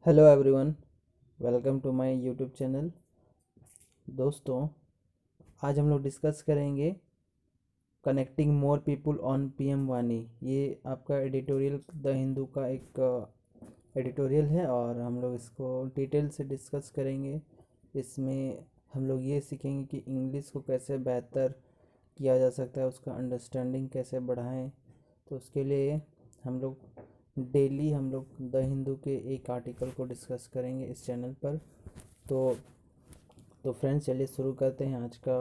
Hello everyone, welcome to my YouTube channel. दोस्तों, आज हम लोग डिस्कस करेंगे connecting more people on PM वानी। ये आपका एडिटोरियल द हिंदू का एक एडिटोरियल है और हम लोग इसको डिटेल से डिस्कस करेंगे। इसमें हम लोग ये सीखेंगे कि इंग्लिश को कैसे बेहतर किया जा सकता है, उसका अंडरस्टैंडिंग कैसे बढ़ाएं। तो उसके लिए हम लोग डेली द हिंदू के एक आर्टिकल को डिस्कस करेंगे इस चैनल पर। तो फ्रेंड्स, चलिए शुरू करते हैं आज का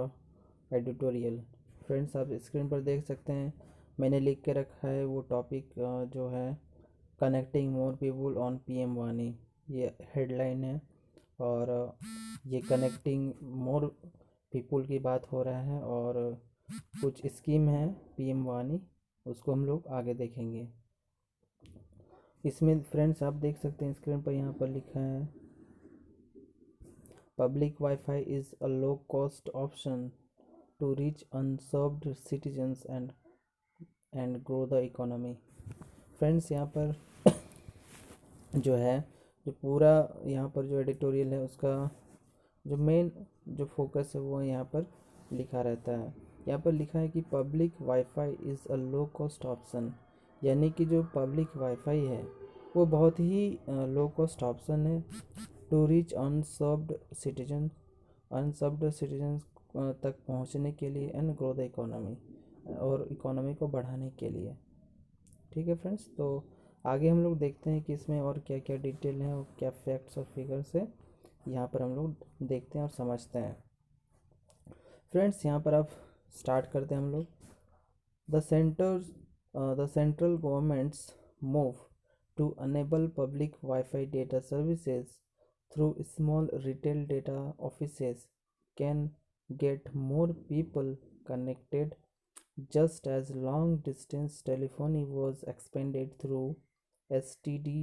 एडिटोरियल। फ्रेंड्स, आप स्क्रीन पर देख सकते हैं, मैंने लिख के रखा है वो टॉपिक जो है connecting more people on PM वानी। ये हेडलाइन है और ये कनेक्टिंग मोर पीपल की बात हो रहा है और कुछ स्कीम है पीएम वानी, उसको हम लोग आगे देखेंगे। इसमें फ्रेंड्स आप देख सकते हैं स्क्रीन पर, यहाँ पर लिखा है public wifi is a low cost option to reach unserved citizens and grow the economy. Friends, यहाँ पर जो है, जो पूरा यहाँ पर जो एडिटोरियल है उसका जो मेन जो फोकस है वो यहाँ पर लिखा रहता है। यहाँ पर लिखा है कि public wifi is a low cost option, यानी कि जो पब्लिक वाईफाई है वो बहुत ही लो कॉस्ट ऑप्शन है टू रीच अनसर्व्ड सिटीजन तक पहुंचने के लिए एंड ग्रो द इकोनॉमी, और इकोनॉमी को बढ़ाने के लिए। ठीक है फ्रेंड्स, तो आगे हम लोग देखते हैं कि इसमें और क्या क्या डिटेल है और क्या फैक्ट्स और फिगर्स है, यहाँ पर हम लोग देखते हैं और समझते हैं। फ्रेंड्स, यहाँ पर आप स्टार्ट करते हैं हम लोग। The centres the central governments move to enable public Wi-Fi data services through small retail data offices can get more people connected, just as long distance telephony was expanded through STD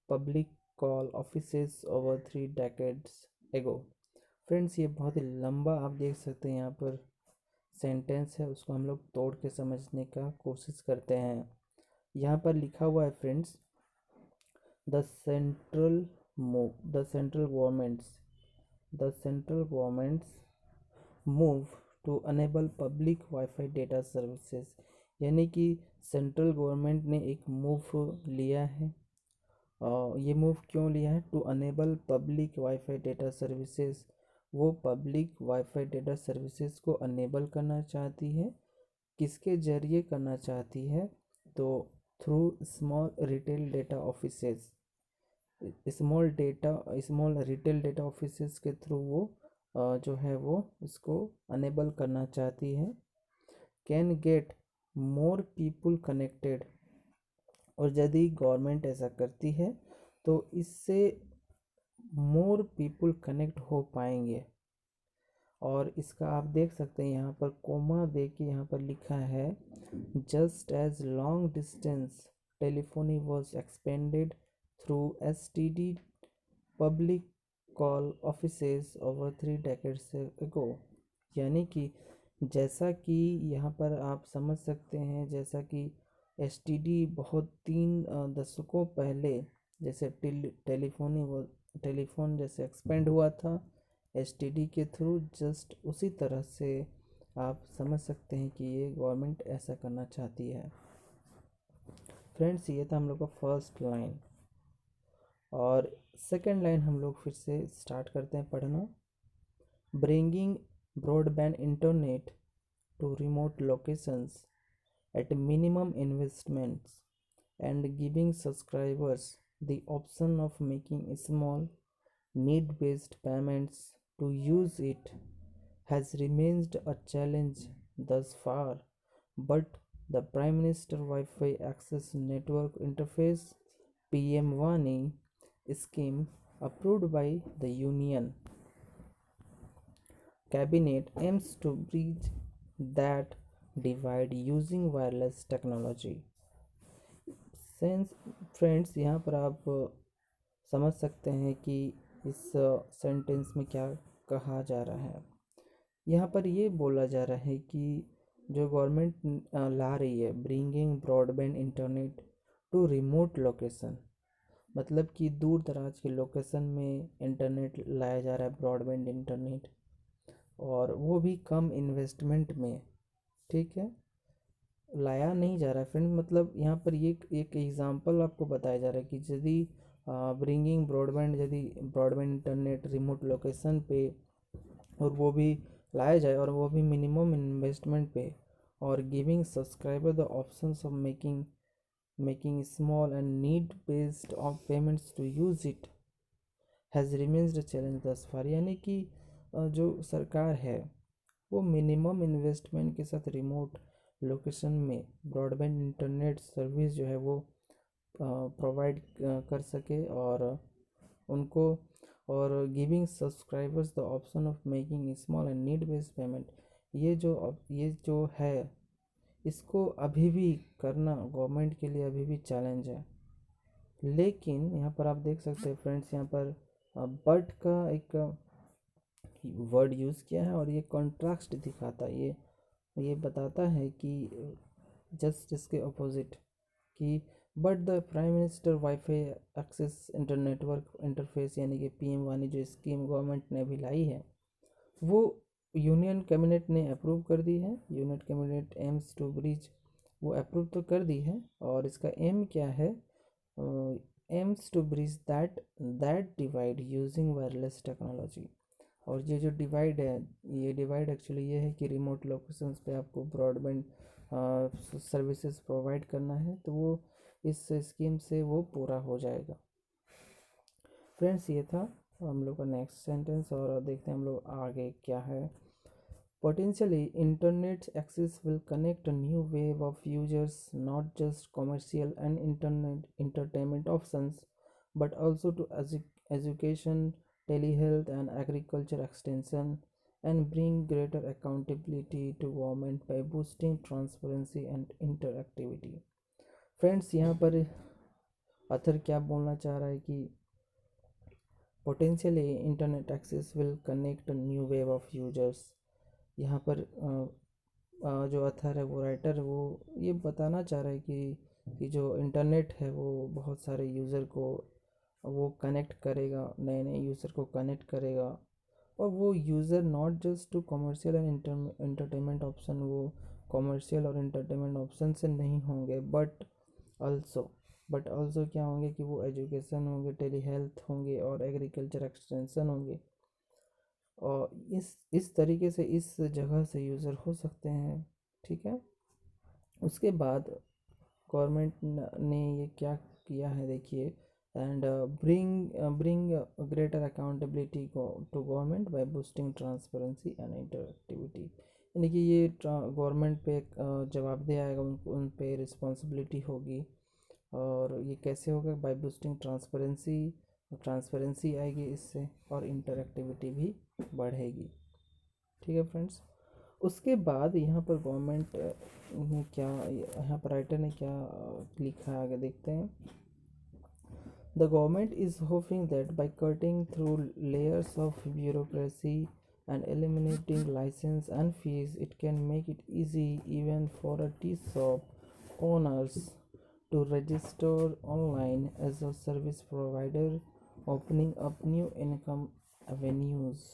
public call offices over 3 decades ago। Friends, ये बहुत ही लंबा आप देख सकते हैं यहाँ पर sentence है, उसको हम लोग तोड़ के समझने का कोशिश करते हैं। यहाँ पर लिखा हुआ है friends, the central the central governments move to enable public wifi data services, यानी कि सेंट्रल गवर्नमेंट ने एक मूव लिया है। ये मूव क्यों लिया है? To enable public wifi data services, वो पब्लिक वाईफाई डेटा सर्विसेज को अनेबल करना चाहती है। किसके जरिए करना चाहती है? तो through small retail data offices, small retail data offices के थ्रू वो जो है वो इसको अनेबल करना चाहती है। Can get more people connected, और यदि गवर्नमेंट ऐसा करती है तो इससे मोर पीपल कनेक्ट हो पाएंगे। और इसका आप देख सकते हैं यहाँ पर कोमा दे के यहाँ पर लिखा है, just as long distance telephony was expanded through STD public call offices over 3 decades ago। यानी कि जैसा कि यहाँ पर आप समझ सकते हैं, जैसा कि STD बहुत 3 दशकों पहले जैसे टेलीफोन जैसे एक्सपेंड हुआ था STD के थ्रू, जस्ट उसी तरह से आप समझ सकते हैं कि ये गवर्नमेंट ऐसा करना चाहती है। फ्रेंड्स, ये था हम लोग का फर्स्ट लाइन, और सेकेंड लाइन हम लोग फिर से स्टार्ट करते हैं पढ़ना। Bringing broadband internet to remote locations at minimum investments and giving subscribers the option of making small need-based payments to use it has remained a challenge thus far, but the Prime Minister Wi-Fi Access Network Interface PM Wani scheme approved by the Union Cabinet aims to bridge that divide using wireless technology। Sense friends, यहाँ पर आप समझ सकते हैं कि इस sentence में क्या कहा जा रहा है। यहाँ पर ये बोला जा रहा है कि जो गवर्नमेंट ला रही है bringing broadband internet to remote location, मतलब कि दूर दराज के लोकेशन में इंटरनेट लाया जा रहा है, ब्रॉडबैंड इंटरनेट, और वो भी कम इन्वेस्टमेंट में। ठीक है, लाया नहीं जा रहा है फ्रेंड, मतलब यहाँ पर ये एक एग्जांपल आपको बताया जा रहा है कि यदि ब्रिंगिंग ब्रॉडबैंड, यदि ब्रॉडबैंड इंटरनेट रिमोट लोकेशन पे, और वो भी लाया जाए, और वो भी मिनिमम इन्वेस्टमेंट पे, और giving subscriber the options of making small and need based of payments to use it has remains the challenge thus far. यानी कि जो सरकार है वो मिनिमम इन्वेस्टमेंट के साथ रिमोट लोकेशन में ब्रॉडबैंड इंटरनेट सर्विस जो है वो प्रोवाइड कर सके, और उनको, और giving subscribers the option of making small and need based payment. ये जो है, इसको अभी भी करना गवर्नमेंट के लिए अभी भी चैलेंज है। लेकिन यहाँ पर आप देख सकते हैं फ्रेंड्स, यहाँ पर बट का एक वर्ड यूज़ किया है, और ये कॉन्ट्रास्ट दिखाता है, ये बताता है कि जस्ट इसके अपोजिट, कि but the prime minister wifi access internetwork interface, यानी कि पीएम वानी जो स्कीम गवर्नमेंट ने अभी लाई है, वो यूनियन कैबिनेट ने अप्रूव कर दी है। Union cabinet aims to bridge, वो अप्रूव तो कर दी है, और इसका एम क्या है, aims to bridge that divide using wireless technology. और ये जो डिवाइड है, ये डिवाइड एक्चुअली ये है कि रिमोट लोकेशंस पे आपको ब्रॉडबैंड सर्विसेज प्रोवाइड करना है, तो वो इस स्कीम से वो पूरा हो जाएगा। फ्रेंड्स, ये था हम लोग का नेक्स्ट सेंटेंस, और देखते हैं हम लोग आगे क्या है। Potentially, internet access will connect a new wave of users, not just commercial and internet entertainment options, but also to education, telehealth, and agriculture extension, and bring greater accountability to government by boosting transparency and interactivity. Friends, यहाँ पर अथर क्या बोलना चाह रहा है कि potentially internet access will connect a new wave of users। यहाँ पर जो अथर है, वो राइटर, वो ये बताना चाह रहा है कि जो इंटरनेट है वो बहुत सारे यूज़र को वो कनेक्ट करेगा, नए नए यूज़र को कनेक्ट करेगा, और वो user not just to commercial and entertainment option, वो कमर्शियल और इंटरटेनमेंट ऑप्शन से नहीं होंगे, बट ऑल्सो क्या होंगे कि वो एजुकेशन होंगे, टेली हेल्थ होंगे, और एग्रीकल्चर एक्सटेंशन होंगे, और इस तरीके से इस जगह से यूज़र हो सकते हैं। ठीक है, उसके बाद गवर्नमेंट ने ये क्या किया है देखिए, and bring greater accountability to government by boosting transparency and interactivity. यानी कि ये गवर्नमेंट पे जवाबदेह आएगा, उन पे रिस्पॉन्सिबिलिटी होगी, और ये कैसे होगा, बाय बूस्टिंग ट्रांसपेरेंसी आएगी इससे, और इंटरएक्टिविटी भी बढ़ेगी। ठीक है फ्रेंड्स, उसके बाद यहाँ पर गवर्नमेंट ने क्या, यहाँ पर राइटर ने क्या लिखा है आगे देखते हैं। The government is hoping that by cutting through layers of bureaucracy and eliminating license and fees, it can make it easy even for a tea shop owners to register online as a service provider, opening up new income avenues।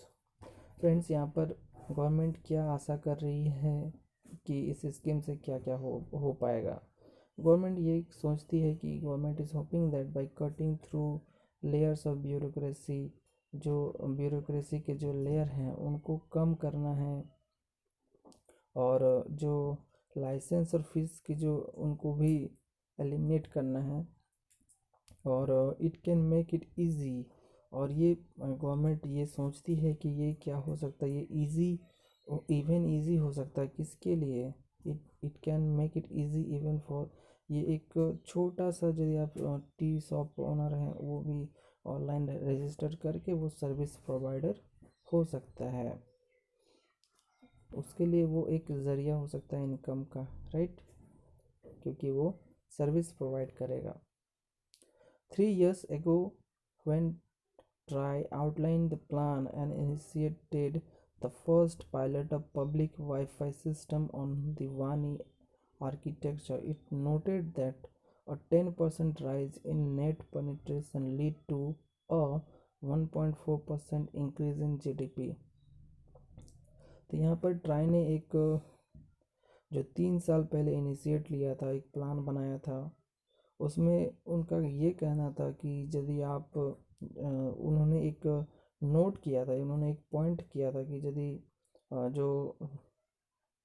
Friends, यहाँ पर government क्या आशा कर रही है कि इस scheme से क्या क्या हो पाएगा। गवर्नमेंट ये सोचती है कि government is hoping that by cutting through layers of bureaucracy, जो ब्यूरोक्रेसी के जो लेयर हैं उनको कम करना है, और जो लाइसेंस और फीस की जो उनको भी एलिमिनेट करना है, और it can make it easy. और ये गवर्नमेंट ये सोचती है कि ये क्या हो सकता है, ये ईजी, इवन ईजी हो सकता है किसके लिए, it can make it easy even for, ये एक छोटा सा, यदि आप टी शॉप ओनर हैं, वो भी ऑनलाइन रजिस्टर करके वो सर्विस प्रोवाइडर हो सकता है, उसके लिए वो एक ज़रिया हो सकता है इनकम का, राइट, क्योंकि वो सर्विस प्रोवाइड करेगा। 3 years ago, when TRAI outlined the plan and initiated the first pilot of public Wi-Fi system on the WANI architecture, it noted that a 10% rise in net penetration lead to a 1.4% increase in GDP। तो यहाँ पर try ने एक जो 3 साल पहले initiate लिया था, एक प्लान बनाया था, उसमें उनका ये कहना था कि यदि आप उन्होंने एक नोट किया था, उन्होंने एक पॉइंट किया था कि यदि जो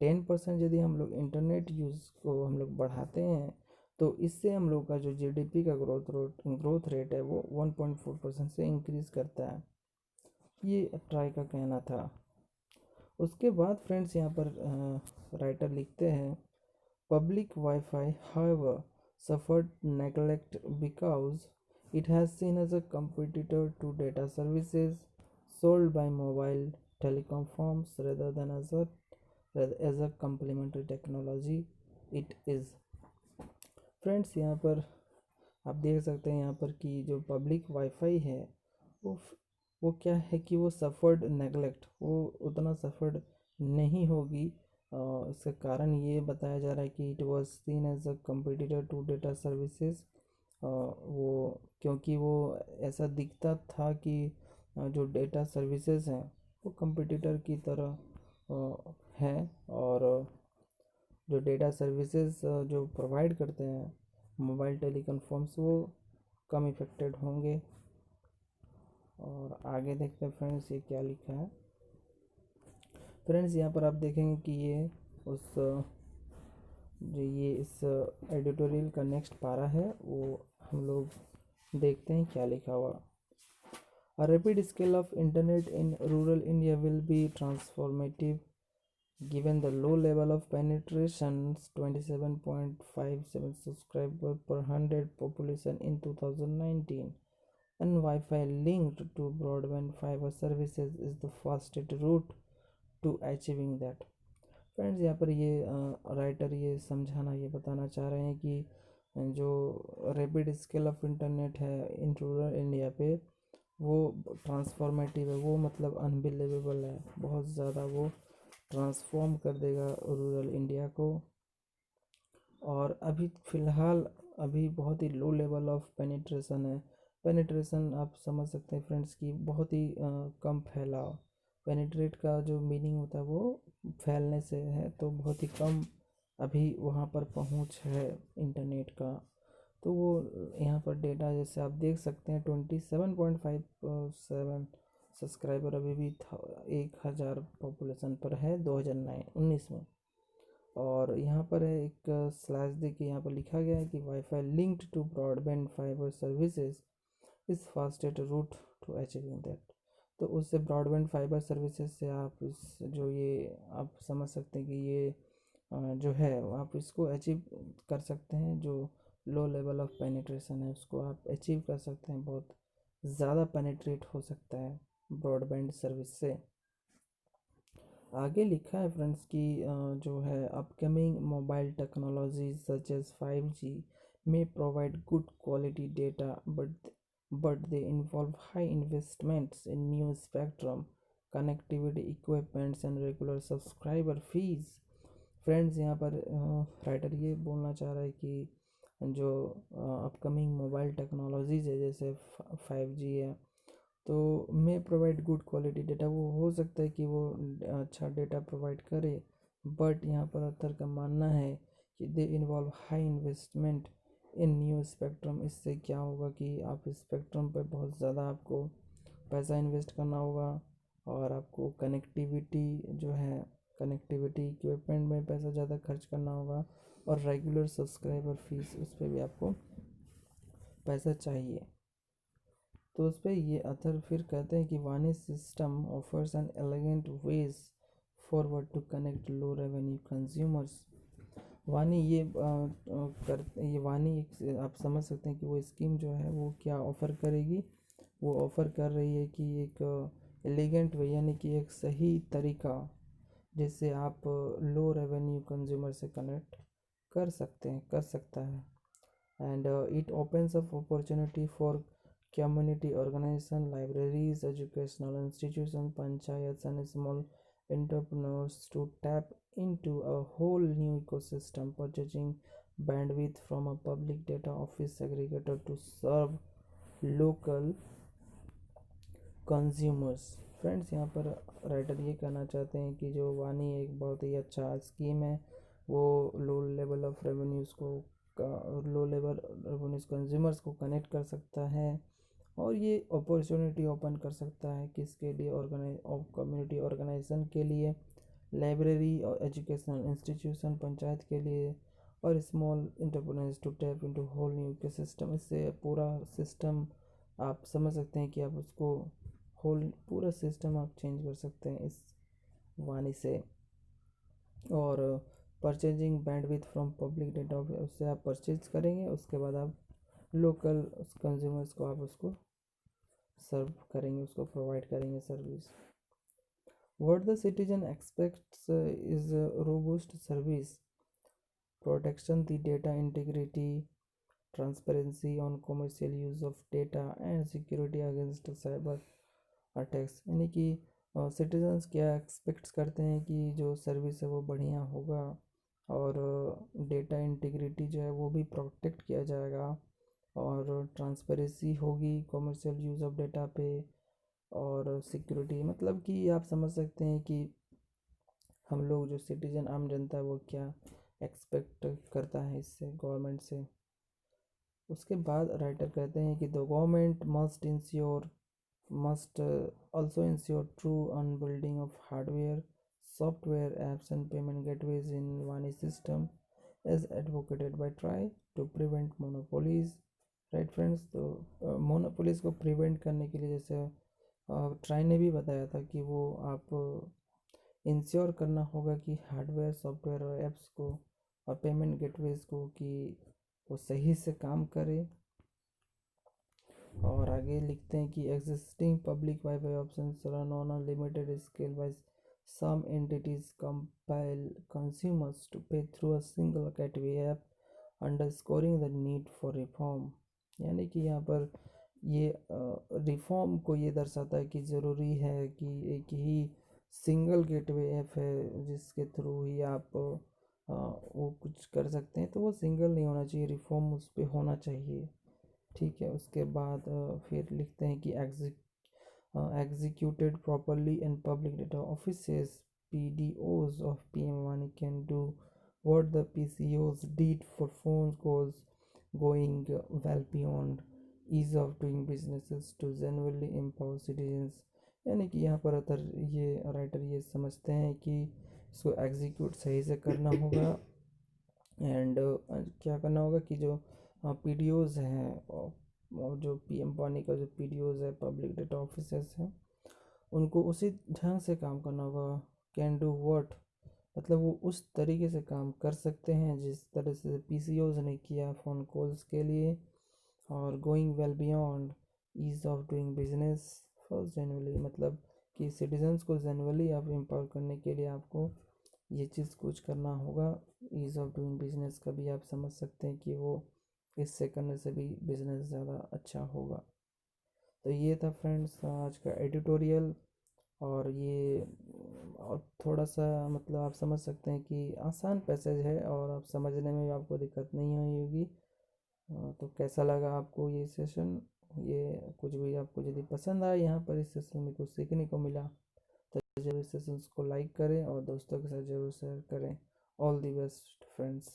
10% यदि हम लोग इंटरनेट यूज़ को हम लोग बढ़ाते हैं तो इससे हम लोग का जो जीडीपी का ग्रोथ रेट है वो 1.4% से इंक्रीज़ करता है, ये ट्राई का कहना था। उसके बाद फ्रेंड्स यहाँ पर राइटर लिखते हैं public wifi however suffered neglect because it has seen as a competitor to data services sold by mobile telecom firms rather than as a complementary technology it is। Friends यहाँ पर आप देख सकते हैं यहाँ पर कि जो पब्लिक वाईफाई है वो वो क्या है कि वो सफ़र्ड नेगलेक्ट, वो उतना सफ़र्ड नहीं होगी। इसका कारण ये बताया जा रहा है कि it was seen as a competitor to data services, वो क्योंकि वो ऐसा दिखता था कि जो डेटा सर्विसेज हैं वो कम्पिटिटर की तरह हैं, और जो डेटा सर्विसेज जो प्रोवाइड करते हैं मोबाइल टेलीकॉम फर्म्स वो कम इफेक्टेड होंगे। और आगे देखते हैं फ्रेंड्स ये क्या लिखा है। फ्रेंड्स यहाँ पर आप देखेंगे कि ये उस जो ये इस एडिटोरियल का नेक्स्ट पारा है वो हम लोग देखते हैं क्या लिखा हुआ। A rapid scale of internet in rural India will be transformative given the low level of penetration, 27.57 subscribers per 100 population in 2019, and Wi-Fi linked to broadband fiber services is the fastest route to achieving that। Friends यहाँ पर ये writer ये समझाना ये बताना चाह रहे हैं कि जो रैपिड स्केल ऑफ इंटरनेट है इन रूरल इंडिया पे वो ट्रांसफॉर्मेटिव है, वो मतलब अनबिलीवेबल है, बहुत ज़्यादा वो ट्रांसफॉर्म कर देगा रूरल इंडिया को। और अभी फ़िलहाल अभी बहुत ही लो लेवल ऑफ पेनिट्रेशन है। पेनिट्रेशन आप समझ सकते हैं फ्रेंड्स कि बहुत ही कम फैलाव, पेनिट्रेट का जो मीनिंग होता है वो फैलने से है, तो बहुत ही कम अभी वहाँ पर पहुँच है इंटरनेट का। तो वो यहाँ पर डेटा जैसे आप देख सकते हैं 27.57 सब्सक्राइबर अभी भी 1000 पॉपुलेशन पर है 2019 में। और यहाँ पर है एक स्लैश देखिए, यहाँ पर लिखा गया है कि wifi linked to broadband fibre services is fastest route to achieving that. तो उससे ब्रॉडबैंड फाइबर सर्विसेज से आप इस जो ये आप समझ सकते हैं कि ये जो है आप इसको अचीव कर सकते हैं, जो लो लेवल ऑफ पेनिट्रेशन है उसको आप अचीव कर सकते हैं, बहुत ज़्यादा पेनिट्रेट हो सकता है ब्रॉडबैंड सर्विस से। आगे लिखा है फ्रेंड्स कि जो है upcoming mobile technologies such as 5G may provide good quality data but they involve high investments in new spectrum, connectivity equipments and regular subscriber fees। Friends यहाँ पर राइटर ये बोलना चाह रहा है कि जो अपकमिंग मोबाइल टेक्नोलॉजीज़ है जैसे 5G है तो may provide good quality data, वो हो सकता है कि वो अच्छा डेटा प्रोवाइड करे, बट यहाँ पर अतर का मानना है कि they involve high investment in new spectrum. इससे क्या होगा कि आप स्पेक्ट्रम पर बहुत ज़्यादा आपको पैसा इन्वेस्ट करना होगा, और आपको कनेक्टिविटी जो है कनेक्टिविटी इक्विपमेंट में पैसा ज़्यादा खर्च करना होगा, और रेगुलर सब्सक्राइबर फीस उस पर भी आपको पैसा चाहिए। तो उस पर ये अथर फिर कहते हैं कि वानी system offers an elegant ways forward to connect low revenue consumers. वानी ये ये वानी एक आप समझ सकते हैं कि वो स्कीम जो है वो क्या ऑफ़र करेगी, वो ऑफ़र कर रही है कि एक एलिगेंट वे यानी कि एक सही तरीका जिससे आप लो रेवेन्यू कंज्यूमर से कनेक्ट कर सकता है। And it opens up opportunity for community organization, libraries, educational institutions, panchayats and small entrepreneurs to tap into a whole new ecosystem, purchasing bandwidth from a public data office aggregator to serve local consumers। Friends, यहाँ पर writer ये कहना चाहते हैं कि जो वानी एक बहुत ही अच्छा स्कीम है, वो लो लेवल ऑफ रेवेन्यूज़ को लो लेवल रेवेन्यूज़ कंज्यूमर्स को कनेक्ट कर सकता है, और ये अपॉर्चुनिटी ओपन कर सकता है किसके लिए, कम्युनिटी ऑर्गेनाइजेशन के लिए, लाइब्रेरी और एजुकेशनल इंस्टीट्यूशन, पंचायत के लिए, और small entrepreneurs to tap into whole new ecosystem. इससे पूरा सिस्टम आप समझ सकते हैं कि आप उसको होल पूरा सिस्टम आप चेंज कर सकते हैं इस वाणी से। और purchasing bandwidth from public data, उससे आप परचेज करेंगे, उसके बाद आप लोकल कंज्यूमर्स को आप उसको सर्व करेंगे, उसको प्रोवाइड करेंगे service. What the citizen expects is a robust service, protection the data integrity, transparency on commercial use of data, and security against cyber attacks। यानी कि सिटीजन्स क्या एक्सपेक्ट्स करते हैं कि जो सर्विस है वो बढ़िया होगा, और डेटा इंटीग्रिटी जो है वो भी प्रोटेक्ट किया जाएगा, और ट्रांसपेरेंसी होगी कमर्शियल यूज़ ऑफ डेटा पे, और सिक्योरिटी। मतलब कि आप समझ सकते हैं कि हम लोग जो सिटीजन आम जनता है वो क्या एक्सपेक्ट करता है इससे गवर्नमेंट से। उसके बाद राइटर कहते हैं कि the government must also ensure true unbuilding of hardware, software, apps, and payment gateways in Vani system, as advocated by TRAI to prevent monopolies। Right friends, तो मोनोपोलीज को प्रिवेंट करने के लिए, जैसे ट्राई ने भी बताया था कि वो आप इंश्योर करना होगा कि हार्डवेयर, सॉफ्टवेयर और ऐप्स को और पेमेंट गेटवेज को कि वो सही से काम करे। और आगे लिखते हैं कि existing public wifi options run on a limited scale by some entities compel consumers to pay through a single gateway app, underscoring the need for reform. यानी कि यहाँ पर ये रिफॉर्म को ये दर्शाता है कि ज़रूरी है कि एक ही सिंगल गेटवे ऐप है जिसके थ्रू ही आप वो कुछ कर सकते हैं, तो वो सिंगल नहीं होना चाहिए, रिफॉर्म उस पर होना चाहिए। ठीक है, उसके बाद फिर लिखते हैं कि executed properly in public data offices, PDOs of PM Wani can do what the PCOs did for phone calls, going well beyond ease of doing businesses to genuinely empower citizens। यानी कि यहाँ पर अतर ये राइटर ये समझते हैं कि इसको एग्जीक्यूट सही से करना होगा, एंड क्या करना होगा कि जो PDOs हैं और जो PM वानी का जो PDOs है, पब्लिक डेटा ऑफिसर्स हैं, उनको उसी ढंग से काम करना होगा। कैन डू वर्ट, मतलब वो उस तरीके से काम कर सकते हैं जिस तरह से PCOs ने किया फ़ोन कॉल्स के लिए। और going well beyond ease of doing business for genuinely, मतलब कि सिटीजन्स को जेनुअली आप एम्पावर करने के लिए आपको ये चीज़ कुछ करना होगा। ईज़ ऑफ डूइंग बिजनेस का भी आप समझ सकते हैं कि वो इससे करने से भी बिजनेस ज़्यादा अच्छा होगा। तो ये था फ्रेंड्स आज का एडिटोरियल, और ये और थोड़ा सा मतलब आप समझ सकते हैं कि आसान पैसेज है और आप समझने में भी आपको दिक्कत नहीं हुई होगी। तो कैसा लगा आपको ये सेशन, ये कुछ भी आपको यदि पसंद आया यहाँ पर इस सेशन में कुछ सीखने को मिला, तो जरूर सेशंस को लाइक करें और दोस्तों के साथ ज़रूर शेयर करें। All the best friends.